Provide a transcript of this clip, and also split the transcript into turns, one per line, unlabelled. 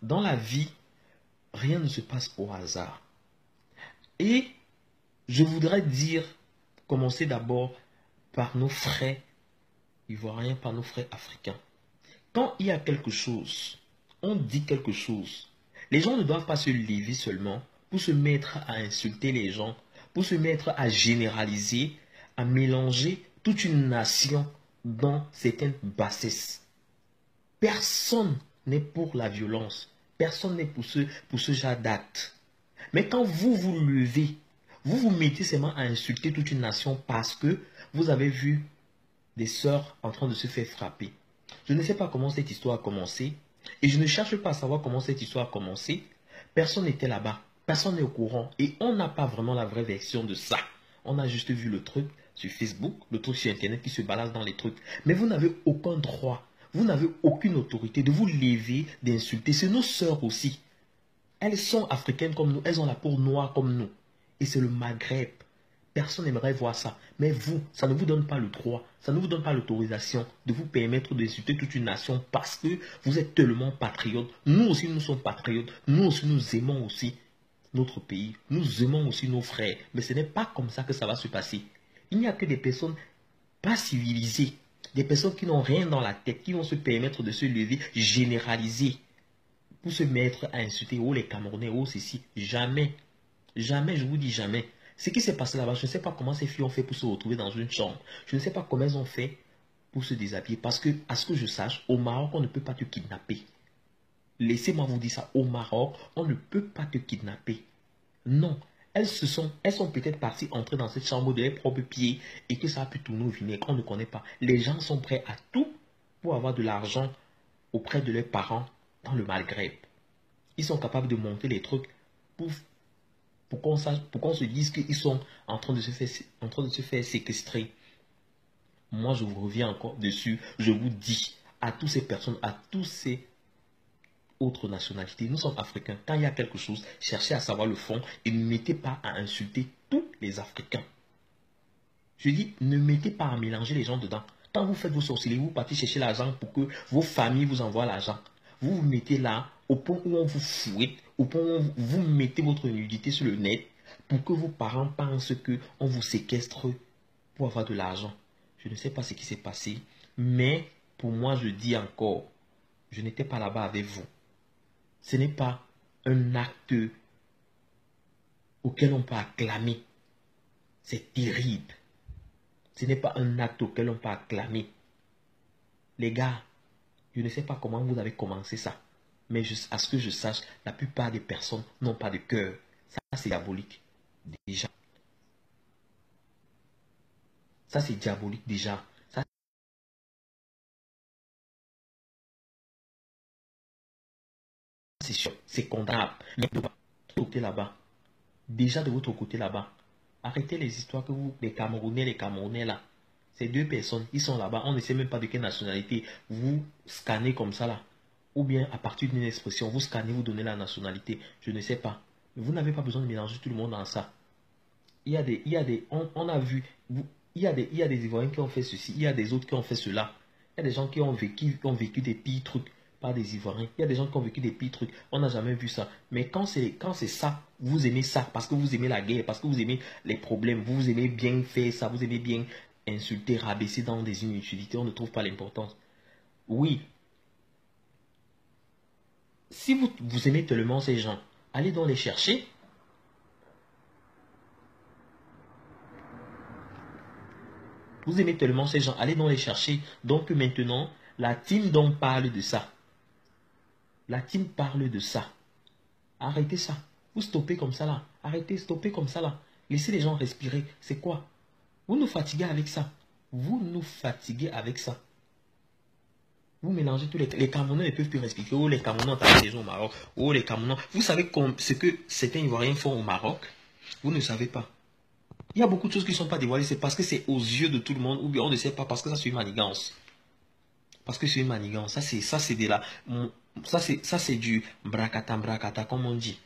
dans la vie, rien ne se passe au hasard. Et je voudrais commencer d'abord par nos frères ivoiriens, par nos frères africains. Quand il y a quelque chose, on dit quelque chose, les gens ne doivent pas se lever seulement pour se mettre à insulter les gens, pour se mettre à généraliser, à mélanger toute une nation dans certaines bassesses. Personne n'est pour la violence. Personne n'est pour ce genre d'acte. Mais quand vous vous levez, vous vous mettez seulement à insulter toute une nation parce que vous avez vu des sœurs en train de se faire frapper. Je ne sais pas comment cette histoire a commencé et je ne cherche pas à savoir comment cette histoire a commencé. Personne n'était là-bas, personne n'est au courant et on n'a pas vraiment la vraie version de ça. On a juste vu le truc sur Facebook, le truc sur Internet qui se balance dans les trucs. Mais vous n'avez aucun droit, vous n'avez aucune autorité de vous lever, d'insulter. C'est nos sœurs aussi. Elles sont africaines comme nous, elles ont la peau noire comme nous. Et c'est le Maghreb. Personne n'aimerait voir ça. Mais vous, ça ne vous donne pas le droit, ça ne vous donne pas l'autorisation de vous permettre d'insulter toute une nation parce que vous êtes tellement patriotes. Nous aussi, nous sommes patriotes. Nous aussi, nous aimons aussi notre pays. Nous aimons aussi nos frères. Mais ce n'est pas comme ça que ça va se passer. Il n'y a que des personnes pas civilisées, des personnes qui n'ont rien dans la tête, qui vont se permettre de se lever, généraliser, pour se mettre à insulter, oh les Camerounais, oh ceci. Jamais. Jamais, je vous dis jamais. Ce qui s'est passé là-bas, je ne sais pas comment ces filles ont fait pour se retrouver dans une chambre. Je ne sais pas comment elles ont fait pour se déshabiller. Parce que, à ce que je sache, au Maroc, on ne peut pas te kidnapper. Laissez-moi vous dire ça. Au Maroc, on ne peut pas te kidnapper. Non. Elles sont peut-être parties entrer dans cette chambre de leurs propres pieds et que ça a pu tourner au vinaigre. On ne connaît pas. Les gens sont prêts à tout pour avoir de l'argent auprès de leurs parents dans le Maghreb. Ils sont capables de monter les trucs pour qu'on se dise qu'ils sont en train de se faire séquestrer. Moi, je vous reviens encore dessus. Je vous dis à toutes ces personnes, à tous ces autres nationalités, nous sommes africains. Quand il y a quelque chose, cherchez à savoir le fond et ne mettez pas à insulter tous les Africains. Je dis, ne mettez pas à mélanger les gens dedans. Quand vous faites vos sorcelleries, vous partez chercher l'argent pour que vos familles vous envoient l'argent. Vous vous mettez là, au point où on vous fouette, au point où vous mettez votre nudité sur le net, pour que vos parents pensent qu'on vous séquestre pour avoir de l'argent. Je ne sais pas ce qui s'est passé, mais pour moi, je dis encore, je n'étais pas là-bas avec vous. Ce n'est pas un acte auquel on peut acclamer. C'est terrible. Ce n'est pas un acte auquel on peut acclamer. Les gars, je ne sais pas comment vous avez commencé ça. Mais à ce que je sache, la plupart des personnes n'ont pas de cœur. Ça, c'est diabolique. Déjà. Ça, c'est diabolique déjà. Ça, c'est sûr. C'est condamnable. Mais de votre côté là-bas, déjà de votre côté là-bas, arrêtez les histoires que vous, les Camerounais là, ces deux personnes, ils sont là-bas, on ne sait même pas de quelle nationalité. Vous scannez comme ça là. Ou bien à partir d'une expression, vous scannez, vous donnez la nationalité. Je ne sais pas. Mais vous n'avez pas besoin de mélanger tout le monde dans ça. On a vu, il y a des Ivoiriens qui ont fait ceci, il y a des autres qui ont fait cela. Il y a des gens qui ont vécu des pires trucs par des Ivoiriens. Il y a des gens qui ont vécu des pires trucs. On n'a jamais vu ça. Mais quand c'est ça, vous aimez ça, parce que vous aimez la guerre, parce que vous aimez les problèmes, vous aimez bien faire ça, vous aimez bien insulter, rabaisser dans des inutilités, on ne trouve pas l'importance. Oui. Si vous aimez tellement ces gens, allez donc les chercher. Vous aimez tellement ces gens, allez donc les chercher. Donc maintenant, la team donc parle de ça. La team parle de ça. Arrêtez ça. Vous stoppez comme ça là. Arrêtez, stoppez comme ça là. Laissez les gens respirer. C'est quoi? Vous nous fatiguez avec ça. Vous nous fatiguez avec ça. Vous mélangez tous les Camerounais ne peuvent plus respirer. Oh, les Camerounais ont tapé des gens au Maroc. Oh, les Camerounais. Vous savez ce que certains Ivoiriens font au Maroc? Vous ne savez pas. Il y a beaucoup de choses qui ne sont pas dévoilées. C'est parce que c'est aux yeux de tout le monde. Ou bien on ne sait pas parce que ça c'est une manigance. Parce que c'est une manigance. Ça c'est de la... Ça c'est du bracata, comme on dit.